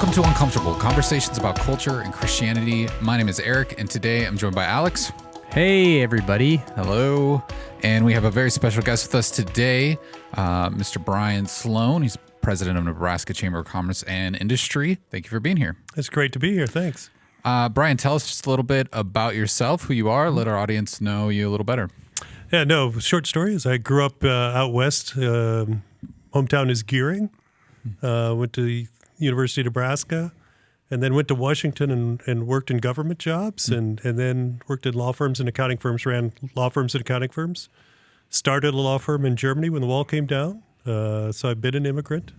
Welcome to Uncomfortable, conversations about culture and Christianity. My name is Eric, and today I'm joined by Alex. Hey, everybody. Hello. And we have a very special guest with us today, Mr. Bryan Slone. He's president of Nebraska Chamber of Commerce and Industry. Thank you for being here. It's great to be here. Thanks. Bryan, tell us just a little bit about yourself, who you are. Let our audience know you a little better. Yeah, no, short story is I grew up out west. Hometown is Gearing. Went to the University of Nebraska, and then went to Washington and worked in government jobs, and then worked in law firms and accounting firms, ran law firms and accounting firms. Started a law firm in Germany when the wall came down. So I've been an immigrant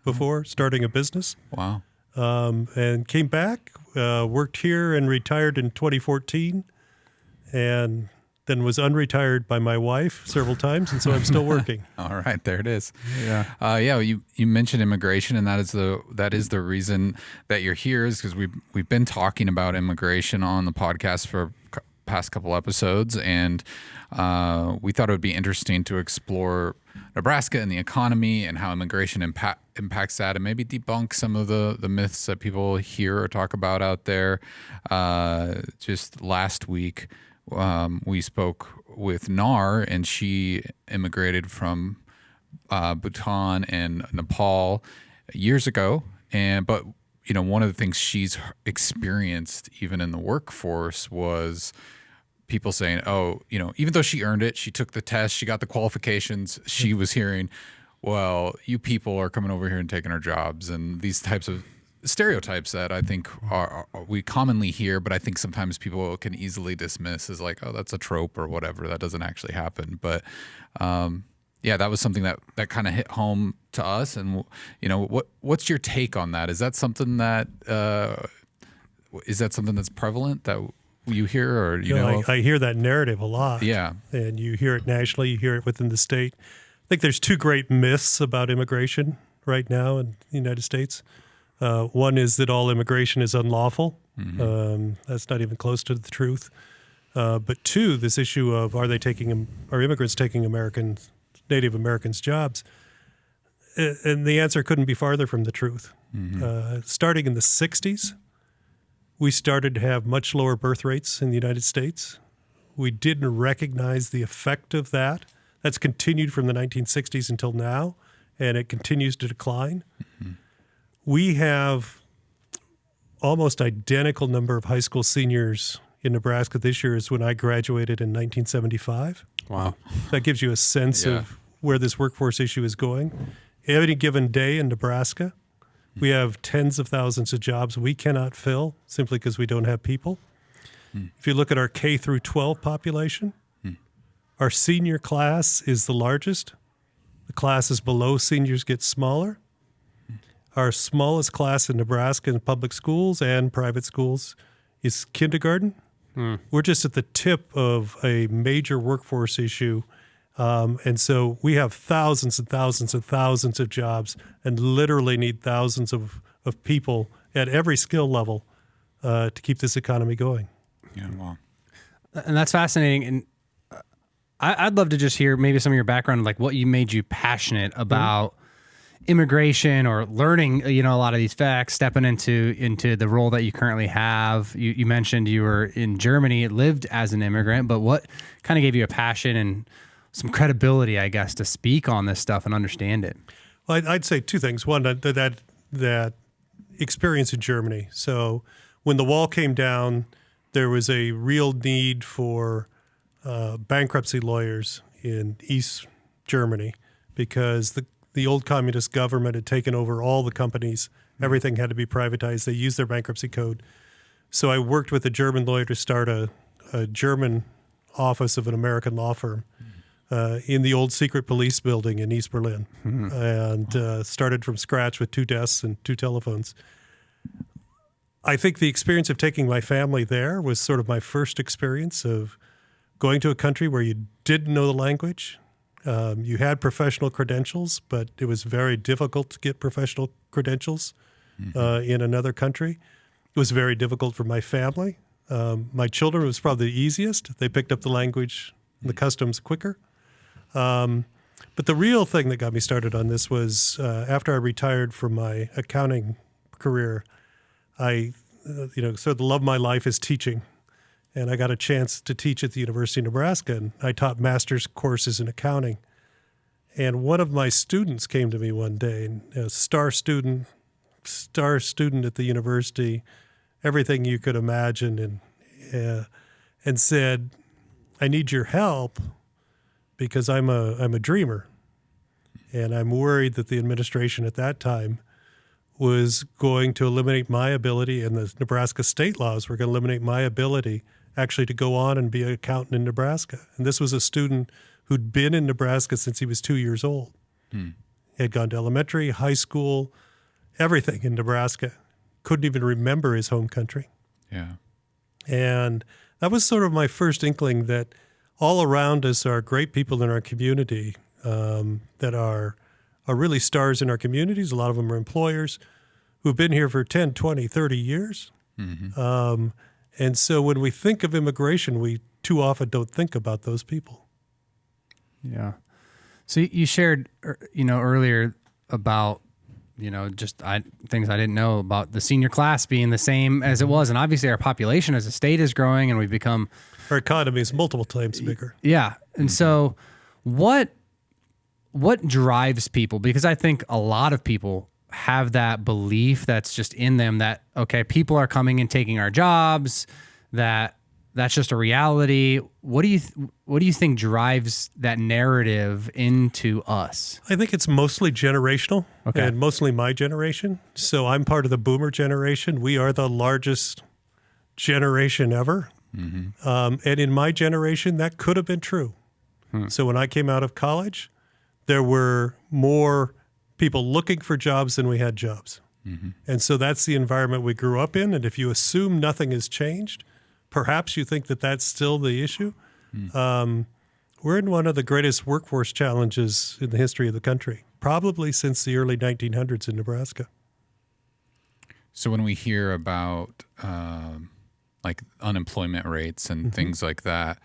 before starting a business. Wow. And came back, worked here and retired in 2014, and then was unretired by my wife several times, and so I'm still working. All right, there it is. Yeah. You mentioned immigration, and that is the reason that you're here, is because we've been talking about immigration on the podcast for past couple episodes, and we thought it would be interesting to explore Nebraska and the economy and how immigration impacts that, and maybe debunk some of the myths that people hear or talk about out there. Just last week, we spoke with Nar, and she immigrated from Bhutan and Nepal years ago. But one of the things she's experienced even in the workforce was people saying, even though she earned it, she took the test, she got the qualifications, she was hearing, well, you people are coming over here and taking our jobs, and these types of stereotypes that I think we commonly hear, but I think sometimes people can easily dismiss as like, oh, that's a trope or whatever. That doesn't actually happen. But that was something that kind of hit home to us. And what's your take on that? Is that something that's prevalent that you hear, or I hear that narrative a lot. Yeah, and you hear it nationally, you hear it within the state. I think there's two great myths about immigration right now in the United States. One is that all immigration is unlawful. Mm-hmm. That's not even close to the truth. But two, this issue of are immigrants taking Native Americans' jobs? And the answer couldn't be farther from the truth. Mm-hmm. Starting in the 60s, we started to have much lower birth rates in the United States. We didn't recognize the effect of that. That's continued from the 1960s until now, and it continues to decline. Mm-hmm. We have almost identical number of high school seniors in Nebraska this year as when I graduated in 1975. Wow. That gives you a sense of where this workforce issue is going. Any given day in Nebraska, we have tens of thousands of jobs we cannot fill simply because we don't have people. If you look at our K through 12 population, our senior class is the largest. The classes below seniors get smaller. Our smallest class in Nebraska in public schools and private schools is kindergarten. We're just at the tip of a major workforce issue. And so we have thousands and thousands and thousands of jobs and literally need thousands of people at every skill level to keep this economy going. Yeah, wow. And that's fascinating. And I'd love to just hear maybe some of your background, like what made you passionate about immigration or learning, a lot of these facts, stepping into the role that you currently have. You mentioned you were in Germany, lived as an immigrant, but what kind of gave you a passion and some credibility, I guess, to speak on this stuff and understand it? Well, I'd say two things. One, that experience in Germany. So when the wall came down, there was a real need for bankruptcy lawyers in East Germany because the old communist government had taken over all the companies. Everything had to be privatized. They used their bankruptcy code. So I worked with a German lawyer to start a German office of an American law firm in the old secret police building in East Berlin, and started from scratch with 2 desks and 2 telephones. I think the experience of taking my family there was sort of my first experience of going to a country where you didn't know the language. You had professional credentials, but it was very difficult to get professional credentials in another country. It was very difficult for my family. My children, it was probably the easiest. They picked up the language and the customs quicker. But the real thing that got me started on this was after I retired from my accounting career, I, sort of the love of my life is teaching. And I got a chance to teach at the University of Nebraska, and I taught master's courses in accounting. And one of my students came to me one day, and a star student at the university, everything you could imagine, and said, "I need your help because I'm a dreamer, and I'm worried that the administration at that time was going to eliminate my ability, and the Nebraska state laws were going to eliminate my ability actually to go on and be an accountant in Nebraska." And this was a student who'd been in Nebraska since he was 2 years old. He had gone to elementary, high school, everything in Nebraska. Couldn't even remember his home country. Yeah. And that was sort of my first inkling that all around us are great people in our community that are really stars in our communities. A lot of them are employers who've been here for 10, 20, 30 years. And so when we think of immigration, we too often don't think about those people. Yeah. So you shared, earlier about, just things I didn't know about the senior class being the same as it was. And obviously our population as a state is growing and we've become... Our economy is multiple times bigger. Yeah. And so what drives people? Because I think a lot of people have that belief that's just in them that, okay, people are coming and taking our jobs, that's just a reality. What do you think drives that narrative into us? I think it's mostly generational, Okay. and mostly my generation. So I'm part of the boomer generation. We are the largest generation ever. And in my generation, that could have been true. So when I came out of college, there were more people looking for jobs than we had jobs. And so that's the environment we grew up in. And if you assume nothing has changed, perhaps you think that that's still the issue. We're in one of the greatest workforce challenges in the history of the country, probably since the early 1900s in Nebraska. So when we hear about like unemployment rates and things like that,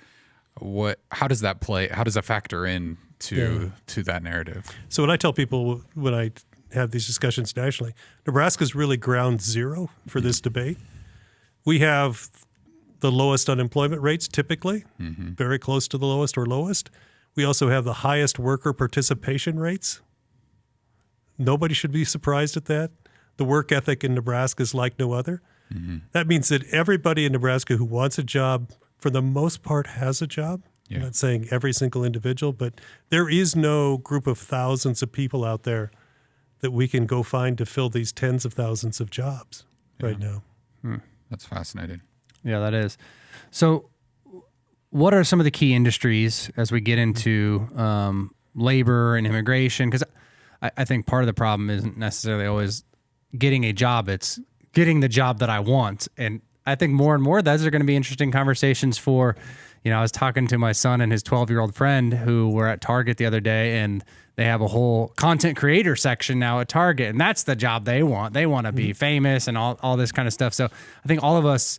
how does that play? How does that factor in to that narrative? So what I tell people when I have these discussions nationally, Nebraska's really ground zero for this debate. We have the lowest unemployment rates typically, very close to the lowest or lowest. We also have the highest worker participation rates. Nobody should be surprised at that. The work ethic in Nebraska is like no other. That means that everybody in Nebraska who wants a job, for the most part, has a job. Yeah. I'm not saying every single individual, but there is no group of thousands of people out there that we can go find to fill these tens of thousands of jobs right now. That's fascinating. Yeah, that is. So what are some of the key industries as we get into labor and immigration? Because I think part of the problem isn't necessarily always getting a job. It's getting the job that I want. And I think more and more those are going to be interesting conversations for, I was talking to my son and his 12-year-old friend who were at Target the other day, and they have a whole content creator section now at Target, and that's the job they want. They want to be famous and all this kind of stuff. So I think all of us,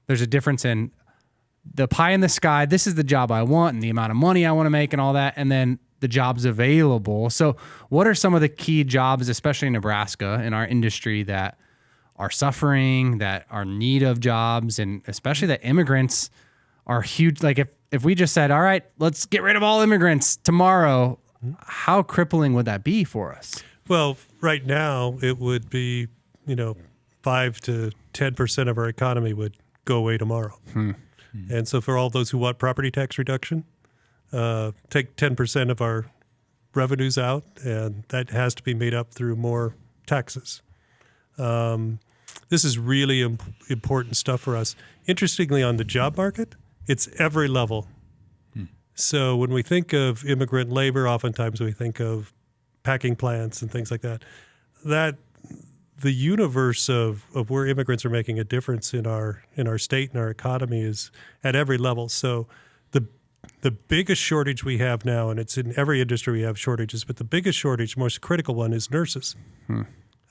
there's a difference in the pie in the sky. This is the job I want and the amount of money I want to make and all that. And then the jobs available. So what are some of the key jobs, especially in Nebraska, in our industry that are suffering, that are in need of jobs, and especially that immigrants are huge? Like if we just said, all right, let's get rid of all immigrants tomorrow, how crippling would that be for us? Well, right now it would be, 5 to 10% of our economy would go away tomorrow. And so for all those who want property tax reduction, take 10% of our revenues out, and that has to be made up through more taxes. This is really important stuff for us. Interestingly, on the job market, it's every level. So when we think of immigrant labor, oftentimes we think of packing plants and things like that. The universe of where immigrants are making a difference in our state and our economy is at every level. So the biggest shortage we have now, and it's in every industry we have shortages, but the biggest shortage, most critical one, is nurses.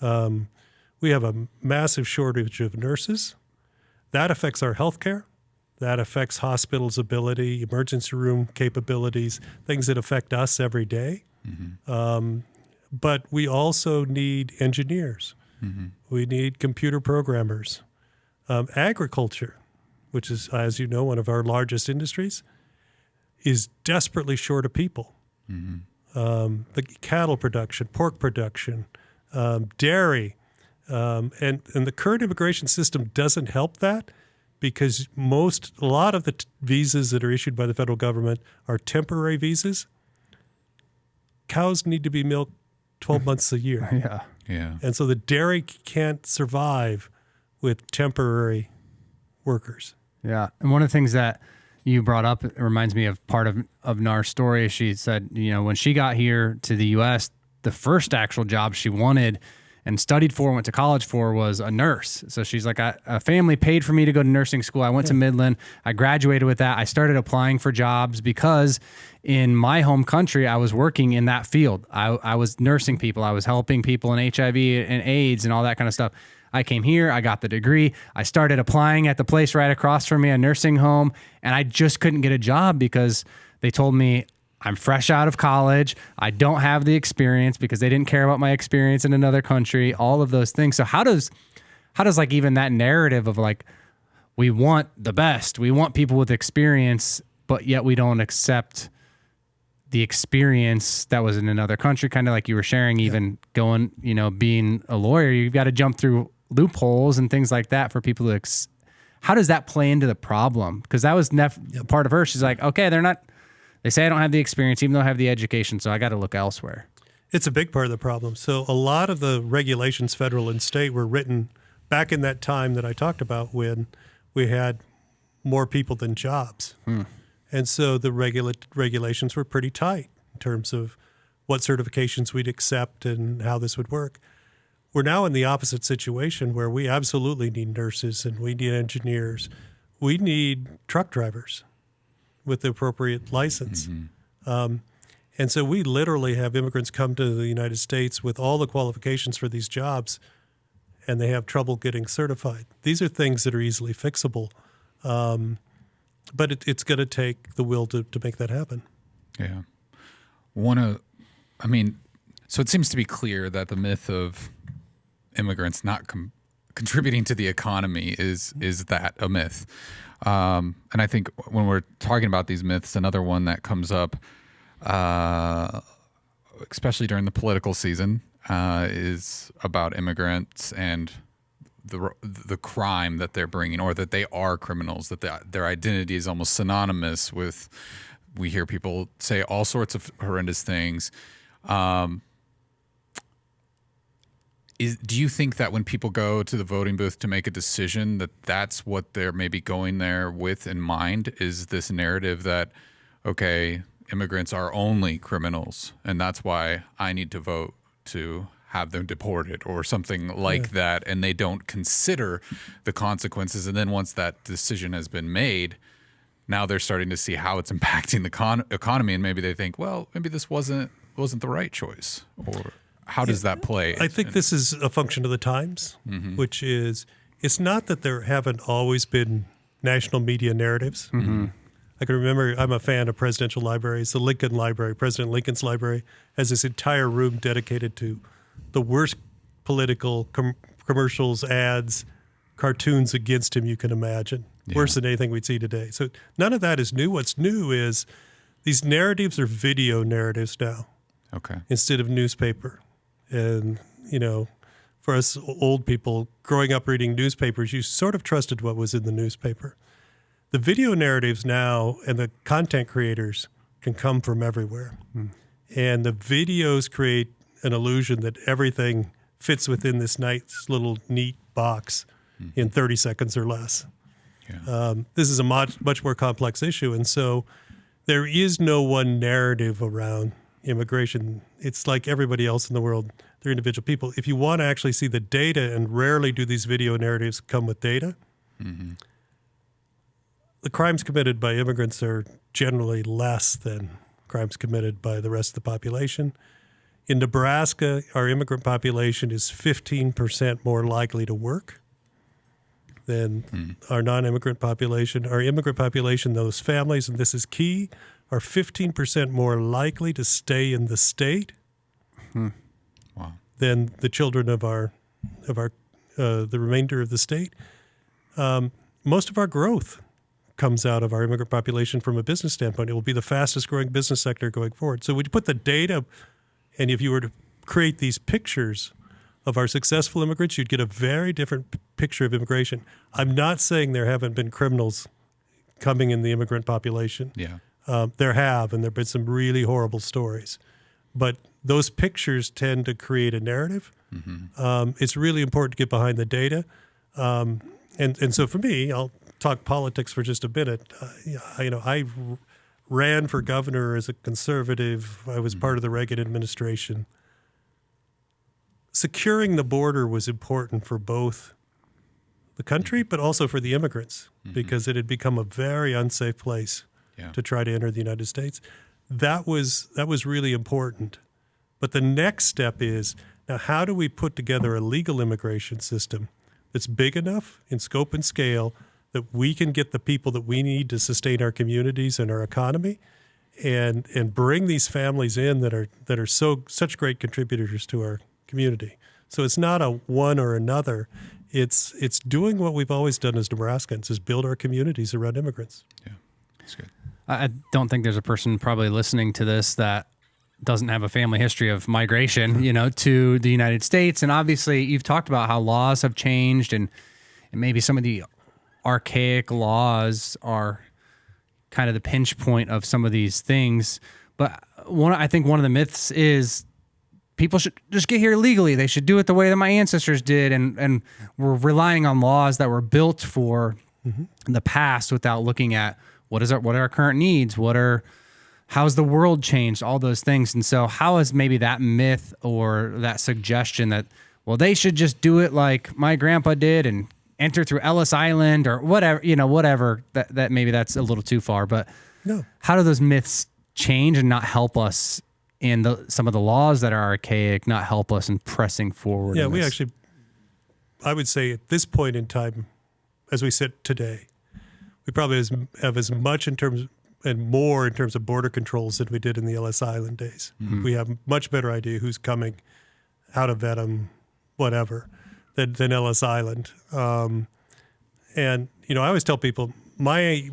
We have a massive shortage of nurses. That affects our healthcare. That affects hospitals' ability, emergency room capabilities, things that affect us every day. But we also need engineers. We need computer programmers. Agriculture, which is, as you know, one of our largest industries, is desperately short of people. The cattle production, pork production, dairy, and the current immigration system doesn't help that, because a lot of the visas that are issued by the federal government are temporary visas. Cows need to be milked 12 months a year. Yeah. And so the dairy can't survive with temporary workers. Yeah. And one of the things that you brought up, it reminds me of part of Nar's story. She said, when she got here to the U.S., the first actual job she wanted and studied for, went to college for, was a nurse. So she's like, a family paid for me to go to nursing school. I went to Midland. I graduated with that. I started applying for jobs because in my home country, I was working in that field. I was nursing people. I was helping people in HIV and AIDS and all that kind of stuff. I came here, I got the degree, I started applying at the place right across from me, a nursing home, and I just couldn't get a job because they told me I'm fresh out of college, I don't have the experience, because they didn't care about my experience in another country, all of those things. So how does like even that narrative of like, we want the best, we want people with experience, but yet we don't accept the experience that was in another country, kind of like you were sharing, even going, being a lawyer, you've got to jump through loopholes and things like that for people to how does that play into the problem? Because that was part of her. She's like, okay, they say I don't have the experience, even though I have the education, so I got to look elsewhere. It's a big part of the problem. So a lot of the regulations, federal and state, were written back in that time that I talked about, when we had more people than jobs. And so the regulations were pretty tight in terms of what certifications we'd accept and how this would work. We're now in the opposite situation, where we absolutely need nurses and we need engineers. We need truck drivers with the appropriate license. And so we literally have immigrants come to the United States with all the qualifications for these jobs, and they have trouble getting certified. These are things that are easily fixable. But it's going to take the will to make that happen. Yeah. So it seems to be clear that the myth of immigrants not contributing to the economy is that a myth. And I think when we're talking about these myths, another one that comes up, especially during the political season, is about immigrants and the crime that they're bringing, or that they are criminals, that their identity is almost synonymous with. We hear people say all sorts of horrendous things. Do you think that when people go to the voting booth to make a decision, that that's what they're maybe going there with in mind, is this narrative that, okay, immigrants are only criminals, and that's why I need to vote to have them deported or something like that, and they don't consider the consequences. And then once that decision has been made, now they're starting to see how it's impacting the economy, and maybe they think, well, maybe this wasn't the right choice. Or how does that play? I think this is a function of the times, which is, it's not that there haven't always been national media narratives. I can remember, I'm a fan of presidential libraries. The Lincoln Library, President Lincoln's library, has this entire room dedicated to the worst political commercials, ads, cartoons against him you can imagine. Worse than anything we'd see today. So none of that is new. What's new is these narratives are video narratives now. Okay. Instead of newspaper. And, for us old people growing up reading newspapers, you sort of trusted what was in the newspaper. The video narratives now and the content creators can come from everywhere. And the videos create an illusion that everything fits within this nice little neat box in 30 seconds or less. This is a much more complex issue. And so there is no one narrative around immigration. It's like everybody else in the world. They're individual people. If you want to actually see the data, and rarely do these video narratives come with data, the crimes committed by immigrants are generally less than crimes committed by the rest of the population. In Nebraska, our immigrant population is 15% more likely to work than our non-immigrant population. Our immigrant population, those families, and this is key, are 15% more likely to stay in the state Wow. than the children of our the remainder of the state, most of our growth comes out of our immigrant population from a business standpoint. It will be the fastest growing business sector going forward. So when you put the data, and if you were to create these pictures of our successful immigrants, you'd get a very different picture of immigration. I'm not saying there haven't been criminals coming in the immigrant population. Yeah. There have, and there have been some really horrible stories. But those pictures tend to create a narrative. It's really important to get behind the data. And so for me, I'll talk politics for just a minute. I ran for governor as a conservative. I was part of the Reagan administration. Securing the border was important for both the country, but also for the immigrants, because it had become a very unsafe place to try to enter the United States. That was really important. But the next step is, now how do we put together a legal immigration system that's big enough in scope and scale that we can get the people that we need to sustain our communities and our economy, and bring these families in that are such great contributors to our community. So it's not a one or another. It's doing what we've always done as Nebraskans, is build our communities around immigrants. Yeah, that's good. I don't think there's a person probably listening to this that doesn't have a family history of migration, to the United States. And obviously you've talked about how laws have changed, and maybe some of the archaic laws are kind of the pinch point of some of these things. But I think one of the myths is people should just get here legally. They should do it the way that my ancestors did. And we're relying on laws that were built for the past without looking at what are our current needs? How's the world changed? All those things. And so how is maybe that myth or that suggestion that, well, they should just do it like my grandpa did and enter through Ellis Island or whatever, that maybe that's a little too far, but No. How do those myths change and not help us in some of the laws that are archaic, not help us in pressing forward? Yeah, I would say at this point in time, as we sit today, we probably have as much in terms and more in terms of border controls than we did in the Ellis Island days. We have a much better idea who's coming, how to vet them, whatever, than Ellis Island. And I always tell people my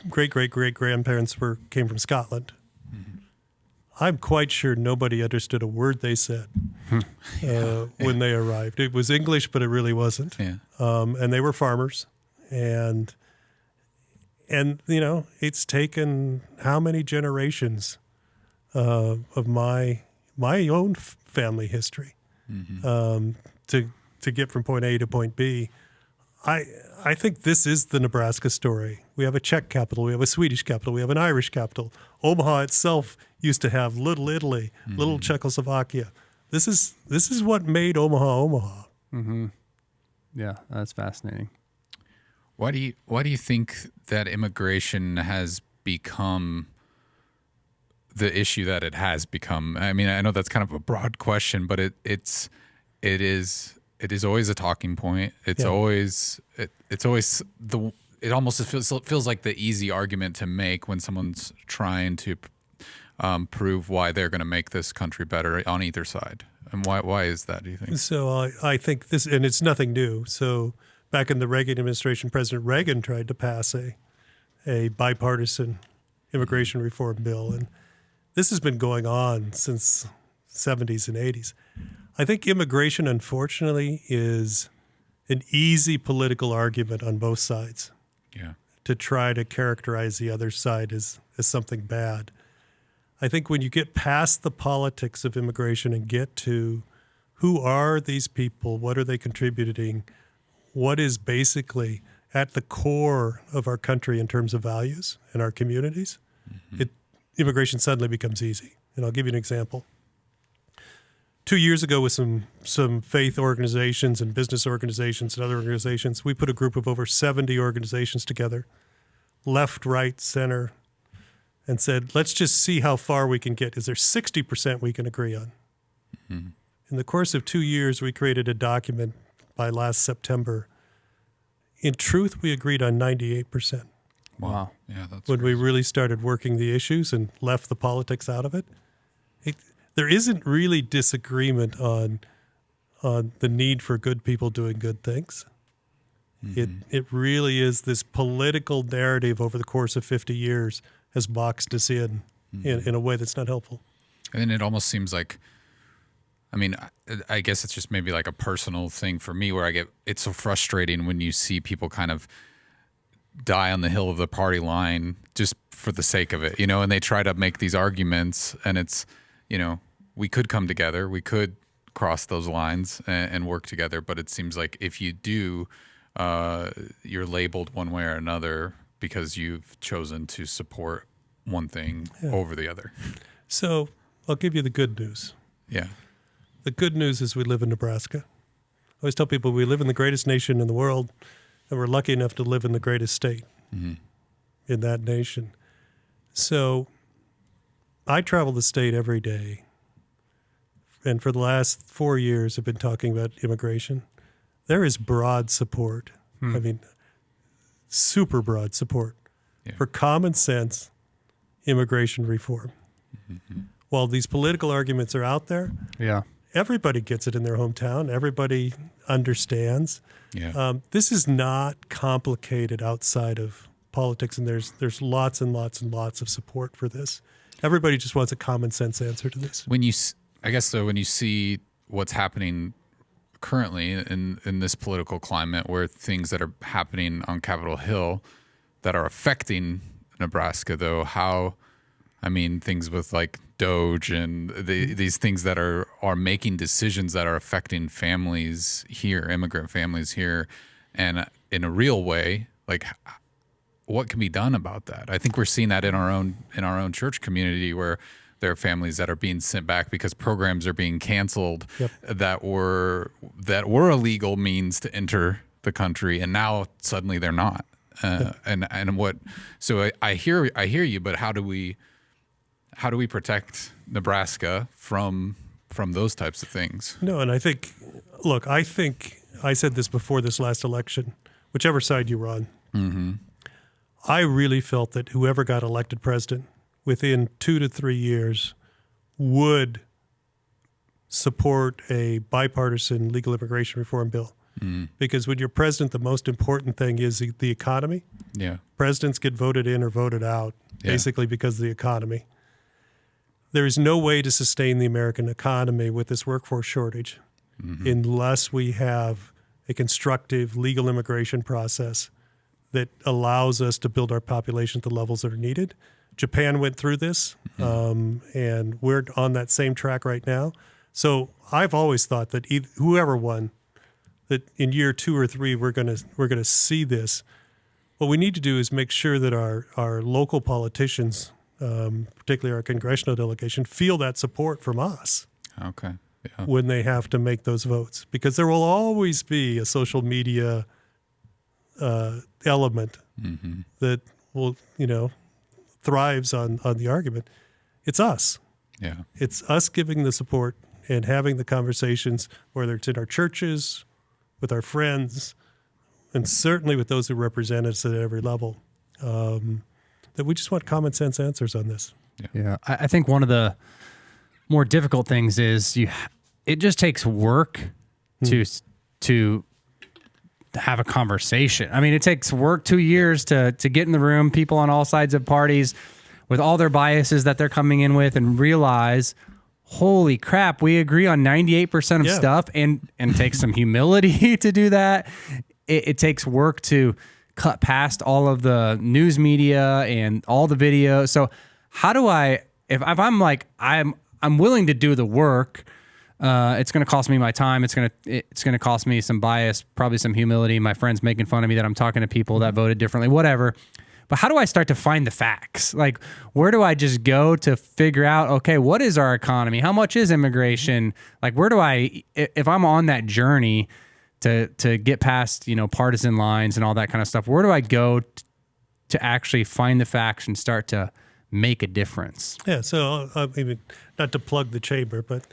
great-great-great-grandparents came from Scotland. I'm quite sure nobody understood a word they said when they arrived. It was English, but it really wasn't. Yeah. And they were farmers, and it's taken how many generations of my own family history to get from point A to point B. I think this is the Nebraska story. We have a Czech capital, we have a Swedish capital, we have an Irish capital. Omaha itself used to have Little Italy, Little Czechoslovakia. This is what made Omaha Omaha. Mm-hmm. Yeah, that's fascinating. Why do you think that immigration has become the issue that it has become? I mean, I know that's kind of a broad question, but it is always a talking point. It almost feels like the easy argument to make when someone's trying to prove why they're going to make this country better on either side. And why is that, do you think? So I think this, and it's nothing new. So back in the Reagan administration, President Reagan tried to pass a bipartisan immigration reform bill, and this has been going on since 70s and 80s. I think immigration, unfortunately, is an easy political argument on both sides. Yeah. To try to characterize the other side as something bad. I think when you get past the politics of immigration and get to who are these people, what are they contributing, what is basically at the core of our country in terms of values and our communities, immigration suddenly becomes easy. And I'll give you an example. 2 years ago, with some faith organizations and business organizations and other organizations, we put a group of over 70 organizations together, left, right, center, and said, let's just see how far we can get. Is there 60% we can agree on? In the course of 2 years, we created a document by last September. In truth, we agreed on 98%. Wow. Yeah, that's when we really started working the issues and left the politics out of it. There isn't really disagreement on on the need for good people doing good things. It really is this political narrative over the course of 50 years has boxed us in a way that's not helpful. And then it almost seems like, I mean, I guess it's just maybe like a personal thing for me where it's so frustrating when you see people kind of die on the hill of the party line just for the sake of it, and they try to make these arguments, and it's, we could come together, we could cross those lines and work together, but it seems like if you do, you're labeled one way or another because you've chosen to support one thing over the other. So I'll give you the good news. Yeah. The good news is we live in Nebraska. I always tell people we live in the greatest nation in the world, and we're lucky enough to live in the greatest state in that nation. So I travel the state every day, and for the last 4 years I've been talking about immigration. There is broad support. I mean, super broad support for common sense immigration reform. While these political arguments are out there, everybody gets it in their hometown. Everybody understands. This is not complicated outside of politics, and there's lots and lots and lots of support for this. Everybody just wants a common sense answer to this. When you see what's happening currently in this political climate, where things that are happening on Capitol Hill that are affecting Nebraska, though, things with like Doge and these things that are making decisions that are affecting families here, immigrant families here, and in a real way, like what can be done about that? I think we're seeing that in our own church community, where there are families that are being sent back because programs are being canceled that were a legal means to enter the country, and now suddenly they're not. And what? So I hear you, but how do we protect Nebraska from those types of things? No, and I think I said this before this last election, whichever side you were on. I really felt that whoever got elected president within 2 to 3 years would support a bipartisan legal immigration reform bill. Because when you're president, the most important thing is the economy. Presidents get voted in or voted out basically because of the economy. There is no way to sustain the American economy with this workforce shortage unless we have a constructive legal immigration process that allows us to build our population at the levels that are needed. Japan went through this, and we're on that same track right now. So I've always thought that whoever won, that in year 2 or 3 we're gonna see this. What we need to do is make sure that our local politicians, particularly our congressional delegation, feel that support from us. Okay. Yeah. When they have to make those votes, because there will always be a social media element that will, thrives on the argument. It's us. Yeah. It's us giving the support and having the conversations, whether it's in our churches, with our friends, and certainly with those who represent us at every level, that we just want common sense answers on this. Yeah. I think one of the more difficult things is it just takes work to have a conversation. I mean, it takes work 2 years to get in the room, people on all sides of parties with all their biases that they're coming in with, and realize, holy crap, we agree on 98% of stuff, and take some humility to do that. It takes work to cut past all of the news media and all the videos. So how do if I'm like, I'm willing to do the work, it's going to cost me my time. It's going to cost me some bias, probably some humility. My friends making fun of me that I'm talking to people that voted differently, whatever. But how do I start to find the facts? Like, where do I just go to figure out, okay, what is our economy? How much is immigration? Like, where do if I'm on that journey to get past, partisan lines and all that kind of stuff, where do I go to actually find the facts and start to make a difference? Yeah, so not to plug the chamber, but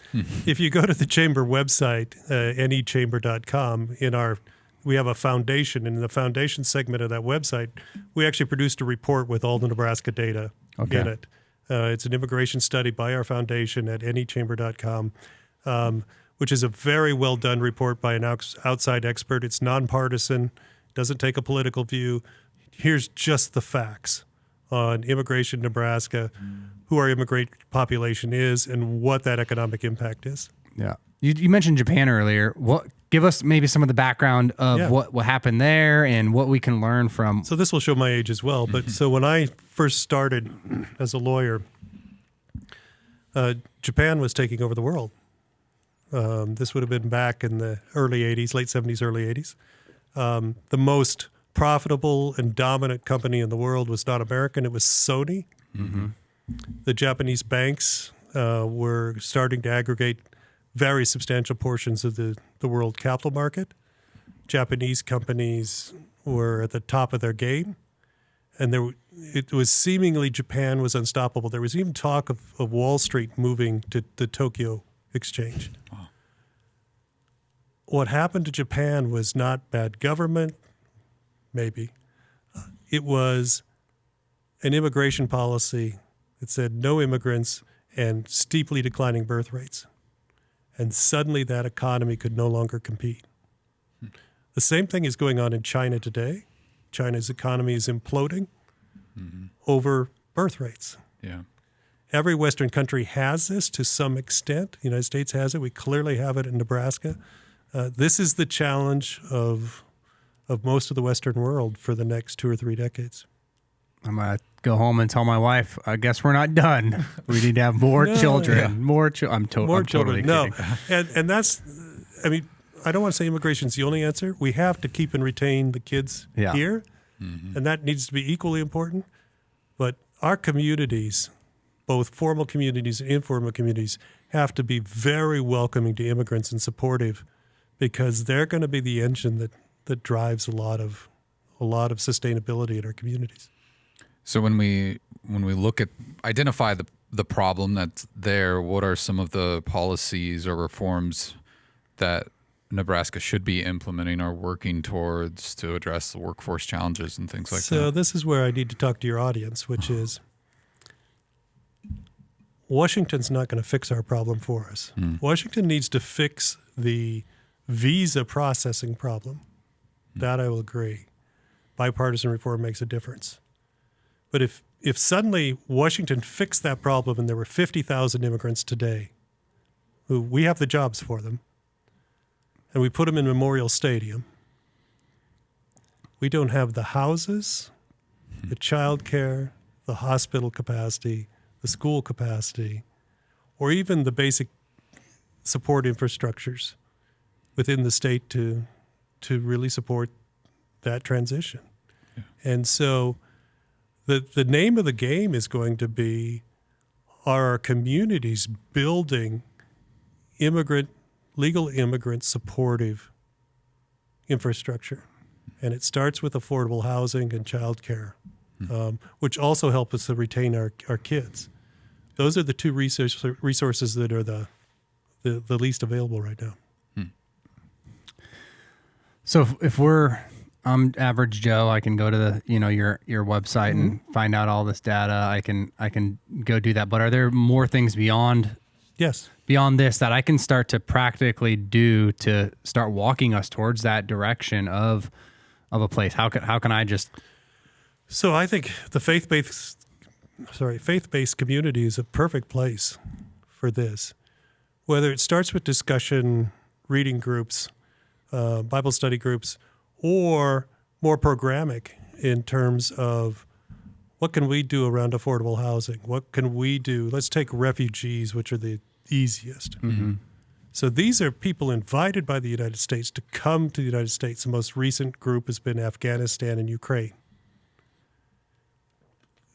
if you go to the chamber website, nechamber.com, we have a foundation, and in the foundation segment of that website, we actually produced a report with all the Nebraska data in it. It's an immigration study by our foundation at nechamber.com, which is a very well done report by an outside expert. It's nonpartisan, doesn't take a political view. Here's just the facts on immigration in Nebraska, who our immigrant population is, and what that economic impact is. Yeah. You mentioned Japan earlier. Give us maybe some of the background of what happened there and what we can learn from. So this will show my age as well. But so when I first started as a lawyer, Japan was taking over the world. This would have been back in the early 80s, late 70s, early 80s. The most profitable and dominant company in the world was not American. It was Sony. Mm-hmm. The Japanese banks were starting to aggregate very substantial portions of the world capital market. Japanese companies were at the top of their game. And it was seemingly Japan was unstoppable. There was even talk of Wall Street moving to the Tokyo Exchange. Wow. What happened to Japan was not bad government, maybe. It was an immigration policy that said no immigrants and steeply declining birth rates. And suddenly that economy could no longer compete. The same thing is going on in China today. China's economy is imploding over birth rates. Yeah. Every Western country has this to some extent. The United States has it. We clearly have it in Nebraska. This is the challenge of most of the Western world for the next 2 or 3 decades. I'm going to go home and tell my wife, I guess we're not done. We need to have more children. Yeah. More children. I'm totally kidding. No, and that's, I mean, I don't want to say immigration is the only answer. We have to keep and retain the kids here, and that needs to be equally important. But our communities, both formal communities and informal communities, have to be very welcoming to immigrants and supportive, because they're going to be the engine that drives a lot of sustainability in our communities. So when we look at identify the problem that's there, what are some of the policies or reforms that Nebraska should be implementing or working towards to address the workforce challenges and things like that? So this is where I need to talk to your audience, which is Washington's not going to fix our problem for us. Washington needs to fix the visa processing problem. That I will agree. Bipartisan reform makes a difference. But if suddenly Washington fixed that problem and there were 50,000 immigrants today, who we have the jobs for them, and we put them in Memorial Stadium, we don't have the houses, the child care, the hospital capacity, the school capacity, or even the basic support infrastructures within the state to really support that transition. Yeah. And so the name of the game is going to be, are our communities building legal immigrant supportive infrastructure? And it starts with affordable housing and childcare, which also help us to retain our kids. Those are the two resources that are the least available right now. So if I'm average Joe, I can go to your website and find out all this data. I can go do that. But are there more things beyond this that I can start to practically do to start walking us towards that direction of a place? How can I just? So I think the faith-based community is a perfect place for this. Whether it starts with discussion, reading groups, Bible study groups, or more programmatic in terms of what can we do around affordable housing? What can we do? Let's take refugees, which are the easiest. So these are people invited by the United States to come to the United States. The most recent group has been Afghanistan and Ukraine.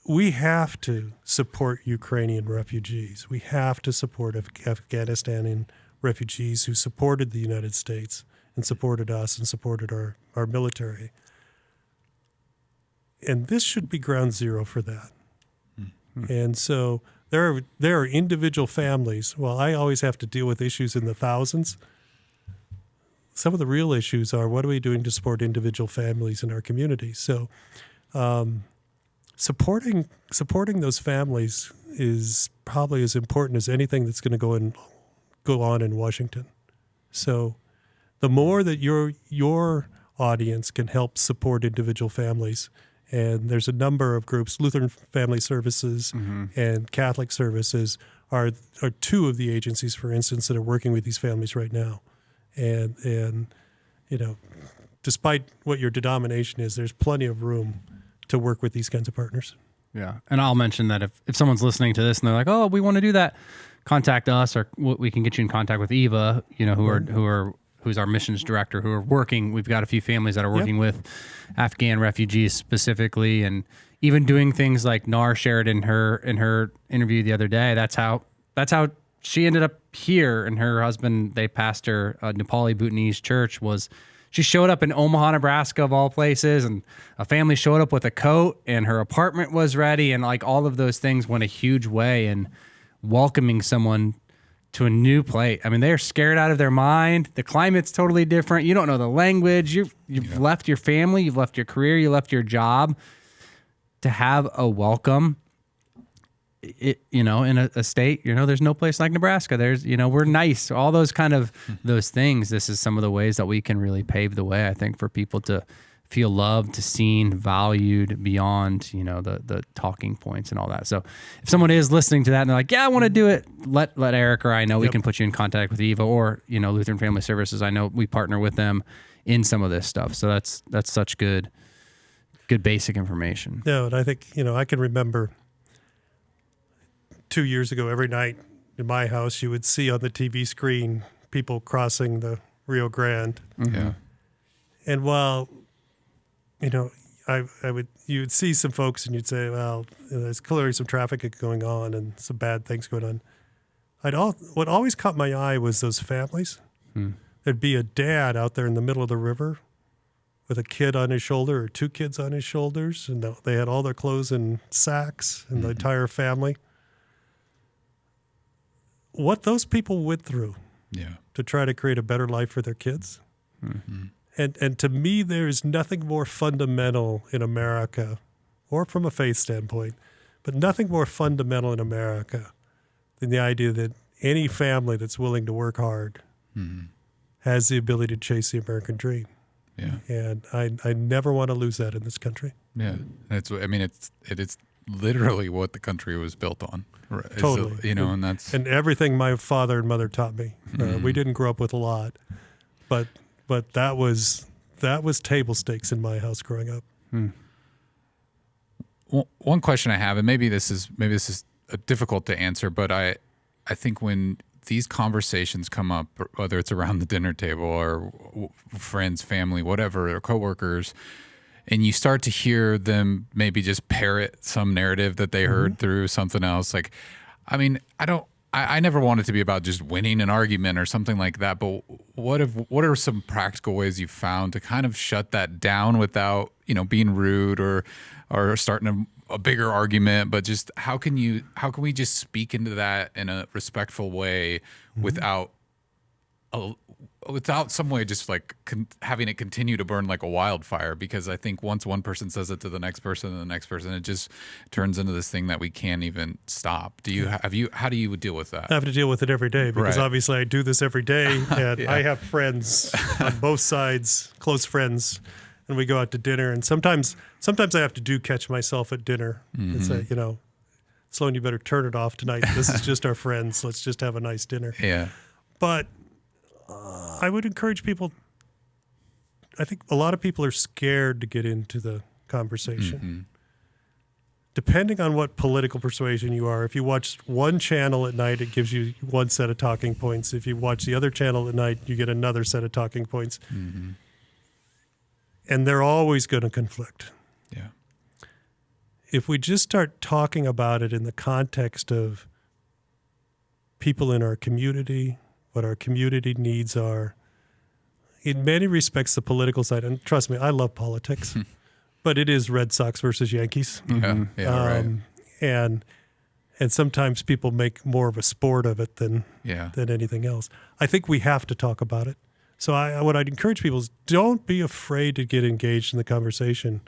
We have to support Ukrainian refugees. We have to support Afghanistani refugees who supported the United States and supported us and supported our military. And this should be ground zero for that. And so there are individual families. Well, I always have to deal with issues in the thousands. Some of the real issues are, what are we doing to support individual families in our community? So supporting those families is probably as important as anything that's going to go on in Washington. So the more that your audience can help support individual families, and there's a number of groups, Lutheran Family Services and Catholic Services are two of the agencies, for instance, that are working with these families right now. And despite what your denomination is, there's plenty of room to work with these kinds of partners. Yeah. And I'll mention that if someone's listening to this and they're like, oh, we want to do that, contact us, or we can get you in contact with Eva, who's our missions director, who are working. We've got a few families that are working with Afghan refugees specifically, and even doing things like Nar shared in her interview the other day. That's how she ended up here, and her husband, they pastor a Nepali Bhutanese church. She showed up in Omaha, Nebraska, of all places, and a family showed up with a coat, and her apartment was ready, and like all of those things went a huge way in welcoming someone to a new place. I mean, they're scared out of their mind. The climate's totally different. You don't know the language. You've left your family, you've left your career, you left your job to have a welcome. In a state, there's no place like Nebraska. There's, we're nice. All those kind of those things. This is some of the ways that we can really pave the way, I think, for people to feel loved, to seen, valued beyond, the talking points and all that. So if someone is listening to that and they're like, yeah, I want to do it, let Eric or I know. We can put you in contact with Eva or, Lutheran Family Services. I know we partner with them in some of this stuff. So that's such good basic information. No, and I think, I can remember 2 years ago, every night in my house, you would see on the TV screen people crossing the Rio Grande. Yeah. And while, you would see some folks and you'd say, well, there's clearly some traffic going on and some bad things going on. What always caught my eye was those families. There'd be a dad out there in the middle of the river with a kid on his shoulder or two kids on his shoulders, and they had all their clothes in sacks and the entire family. What those people went through to try to create a better life for their kids. And to me, there is nothing more fundamental in America, or from a faith standpoint, but nothing more fundamental in America than the idea that any family that's willing to work hard has the ability to chase the American dream. Yeah. And I never want to lose that in this country. Yeah. It is literally what the country was built on. Right. Totally. And everything my father and mother taught me. We didn't grow up with a lot, but that was table stakes in my house growing up. Well, one question I have, and maybe this is difficult to answer, but I think when these conversations come up, whether it's around the dinner table or friends, family, whatever, or coworkers, and you start to hear them maybe just parrot some narrative that they heard through something else. Like, I never want it to be about just winning an argument or something like that. But what are some practical ways you've found to kind of shut that down without, being rude or starting a bigger argument? But just how can we just speak into that in a respectful way without some way just like having it continue to burn like a wildfire? Because I think once one person says it to the next person and the next person, it just turns into this thing that we can't even stop. How do you deal with that? I have to deal with it every day because obviously I do this every day, and I have friends on both sides, close friends, and we go out to dinner. And sometimes I have to catch myself at dinner and say, Sloan, you better turn it off tonight. This is just our friends. Let's just have a nice dinner. Yeah. But I would encourage people. I think a lot of people are scared to get into the conversation. Depending on what political persuasion you are, if you watch one channel at night, it gives you one set of talking points. If you watch the other channel at night, you get another set of talking points. And they're always going to conflict. Yeah. If we just start talking about it in the context of people in our community, what our community needs are, in many respects, the political side, and trust me, I love politics, but it is Red Sox versus Yankees. Right. And sometimes people make more of a sport of it than anything else. I think we have to talk about it. So what I'd encourage people is don't be afraid to get engaged in the conversation.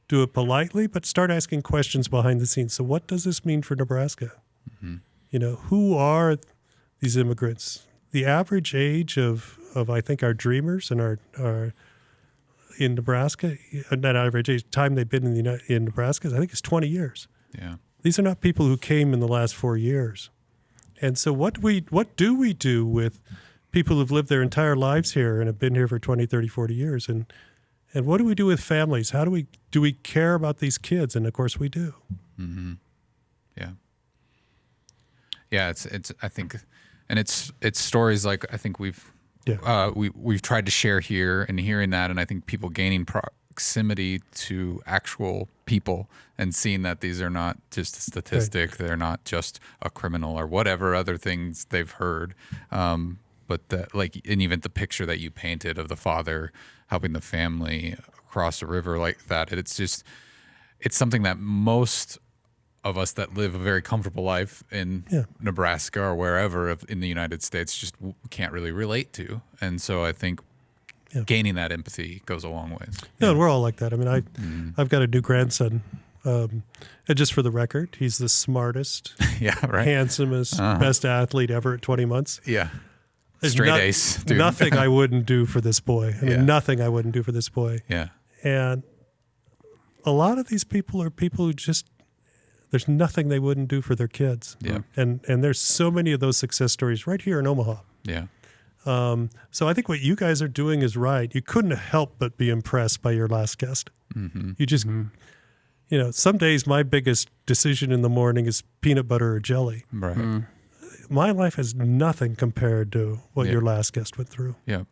Do it politely, but start asking questions behind the scenes. So what does this mean for Nebraska? Who are these immigrants the average age of I think our dreamers and our in Nebraska, not average age, time they've been in Nebraska, I think is 20 years. Yeah. These are not people who came in the last 4 years. And so what do we do with people who've lived their entire lives here and have been here for 20, 30, 40 years? And what do we do with families? How do we care about these kids? And of course we do. Mm-hmm. Yeah. Yeah. It's, I think, and it's stories like I think we've tried to share here and hearing that. And I think people gaining proximity to actual people and seeing that these are not just a statistic, right. They're not just a criminal or whatever other things they've heard. But that, like, and even the picture that you painted of the father helping the family across the river like that, it's something that most of us that live a very comfortable life in Nebraska or wherever in the United States just can't really relate to. And so I think gaining that empathy goes a long ways. No, and we're all like that. I mean, I've got a new grandson. And just for the record, he's the smartest, handsomest, best athlete ever at 20 months. Yeah. Straight ace, dude. Nothing I wouldn't do for this boy. I mean, nothing I wouldn't do for this boy. Yeah. And a lot of these people are people who just, there's nothing they wouldn't do for their kids. Yeah. And there's so many of those success stories right here in Omaha. Yeah. So I think what you guys are doing is right. You couldn't help but be impressed by your last guest. Mm-hmm. You just, some days my biggest decision in the morning is peanut butter or jelly. Right. Mm. My life has nothing compared to what your last guest went through. Yeah.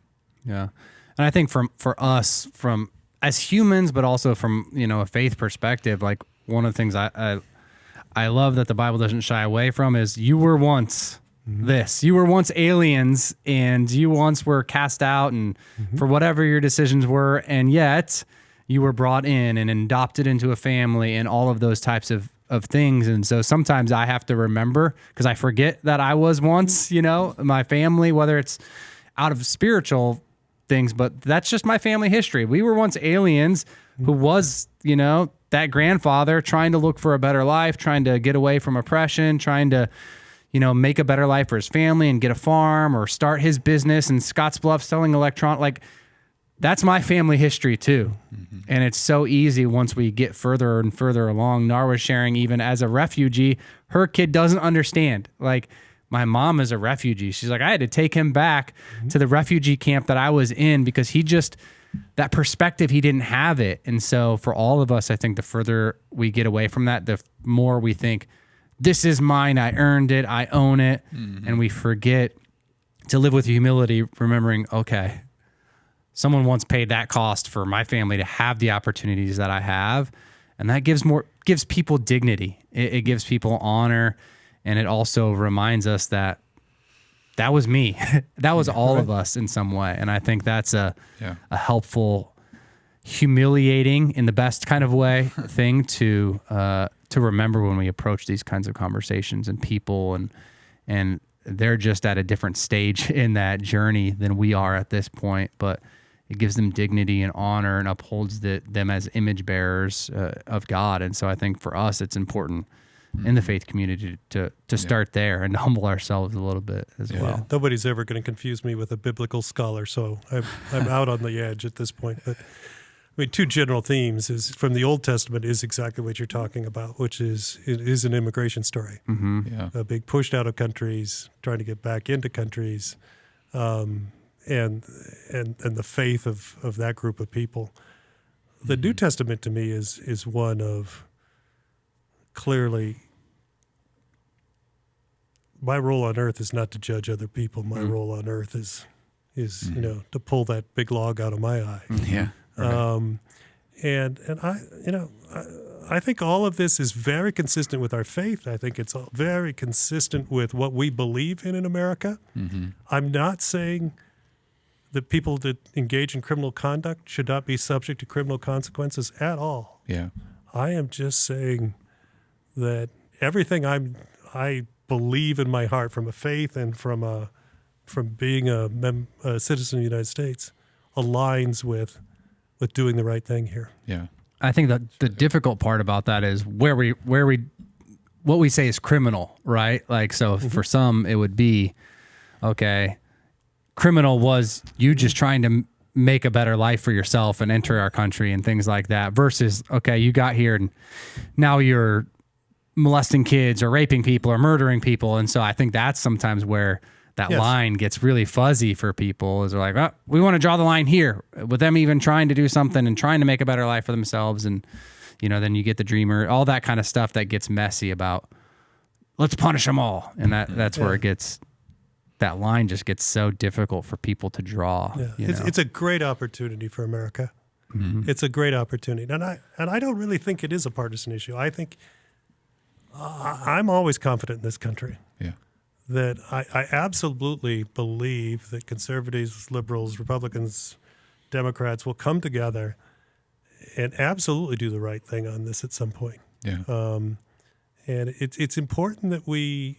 Yeah. And I think for us, from as humans, but also from, a faith perspective, like one of the things I love that the Bible doesn't shy away from is you were once this. You were once aliens and you once were cast out and for whatever your decisions were, and yet you were brought in and adopted into a family and all of those types of things. And so sometimes I have to remember, because I forget that I was once, my family, whether it's out of spiritual things, but that's just my family history. We were once aliens who was, that grandfather trying to look for a better life, trying to get away from oppression, trying to, make a better life for his family and get a farm or start his business in Scottsbluff selling that's my family history too. Mm-hmm. And it's so easy once we get further and further along. Nar was sharing, even as a refugee, her kid doesn't understand. Like, my mom is a refugee. She's like, I had to take him back to the refugee camp that I was in because that perspective, he didn't have it. And so for all of us, I think the further we get away from that, the more we think, this is mine, I earned it, I own it. Mm-hmm. And we forget to live with humility, remembering, okay, someone once paid that cost for my family to have the opportunities that I have. And that gives people dignity. It gives people honor. And it also reminds us that was me. That was all of us in some way. And I think that's a helpful, humiliating in the best kind of way thing to remember when we approach these kinds of conversations and people, and they're just at a different stage in that journey than we are at this point. But it gives them dignity and honor and upholds them as image bearers of God. And so I think for us, it's important in the faith community to start there and humble ourselves a little bit as well. Yeah. Nobody's ever going to confuse me with a biblical scholar, so I'm out on the edge at this point. But I mean, two general themes is from the Old Testament is exactly what you're talking about, which is an immigration story. Mm-hmm. Being pushed out of countries, trying to get back into countries, and the faith of that group of people. The New Testament to me is one of clearly, my role on earth is not to judge other people. My role on earth is to pull that big log out of my eye. Yeah. Right. And I think all of this is very consistent with our faith. I think it's all very consistent with what we believe in America. Mm-hmm. I'm not saying that people that engage in criminal conduct should not be subject to criminal consequences at all. Yeah. I am just saying that everything I believe in my heart, from a faith and from being a citizen of the United States, aligns with doing the right thing here. Yeah. I think that the difficult part about that is what we say is criminal, right? Like, so for some it would be, okay, criminal was you just trying to make a better life for yourself and enter our country and things like that, versus, okay, you got here and now you're molesting kids or raping people or murdering people. And so I think that's sometimes where that line gets really fuzzy for people, is they're like, oh, we want to draw the line here with them even trying to do something and trying to make a better life for themselves. And, you know, then you get the dreamer, all that kind of stuff that gets messy about, let's punish them all. And that's where it gets, that line just gets so difficult for people to draw. Yeah. It's a great opportunity for America. Mm-hmm. It's a great opportunity. And I don't really think it is a partisan issue. I think I'm always confident in this country. Yeah. That I absolutely believe that conservatives, liberals, Republicans, Democrats will come together and absolutely do the right thing on this at some point. Yeah. And it's important that we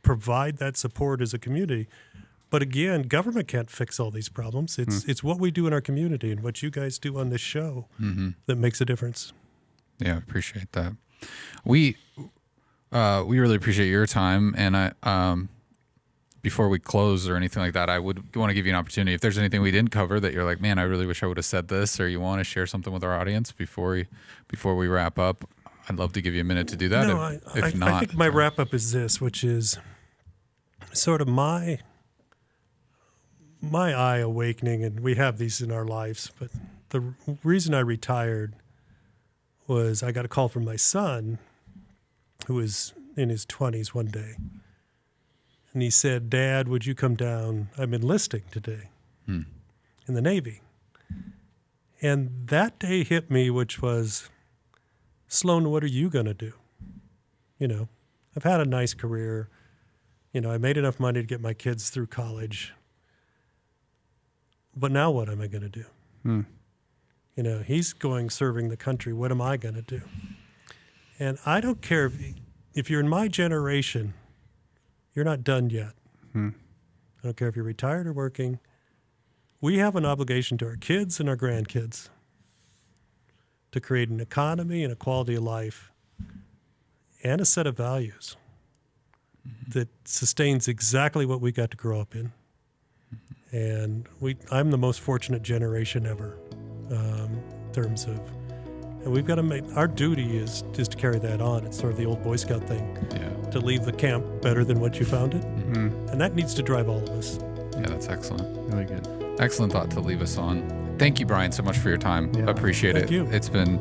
provide that support as a community. But again, government can't fix all these problems. It's what we do in our community and what you guys do on this show that makes a difference. Yeah, I appreciate that. We really appreciate your time, and I before we close or anything like that, I would want to give you an opportunity. If there's anything we didn't cover that you're like, man, I really wish I would have said this, or you want to share something with our audience before we wrap up, I'd love to give you a minute to do that. No, if not, I think my wrap up is this, which is sort of my eye awakening, and we have these in our lives. But the reason I retired was I got a call from my son, who was in his 20s one day. And he said, Dad, would you come down? I'm enlisting today in the Navy. And that day hit me, which was, Sloan, what are you going to do? You know, I've had a nice career. You know, I made enough money to get my kids through college. But now what am I going to do? You know, he's going serving the country. What am I going to do? And I don't care if you're in my generation, you're not done yet. I don't care if you're retired or working. We have an obligation to our kids and our grandkids to create an economy and a quality of life and a set of values that sustains exactly what we got to grow up in. And I'm the most fortunate generation ever in terms of, and we've got to make, our duty is to carry that on. It's sort of the old Boy Scout thing, to leave the camp better than what you found it. And that needs to drive all of us. Yeah, that's excellent. Really good. Excellent thought to leave us on. Thank you, Bryan, so much for your time. I appreciate it. Thank you. It's been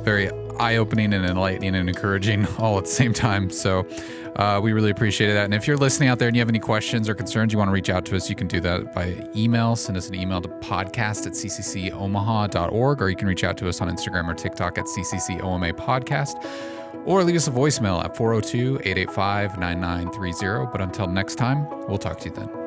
very eye-opening and enlightening and encouraging all at the same time. So we really appreciate that. And if you're listening out there and you have any questions or concerns, you want to reach out to us, you can do that by email. Send us an email to podcast@cccomaha.org, or you can reach out to us on Instagram or TikTok at CCCOMA Podcast, or leave us a voicemail at 402-885-9930. But until next time, we'll talk to you then.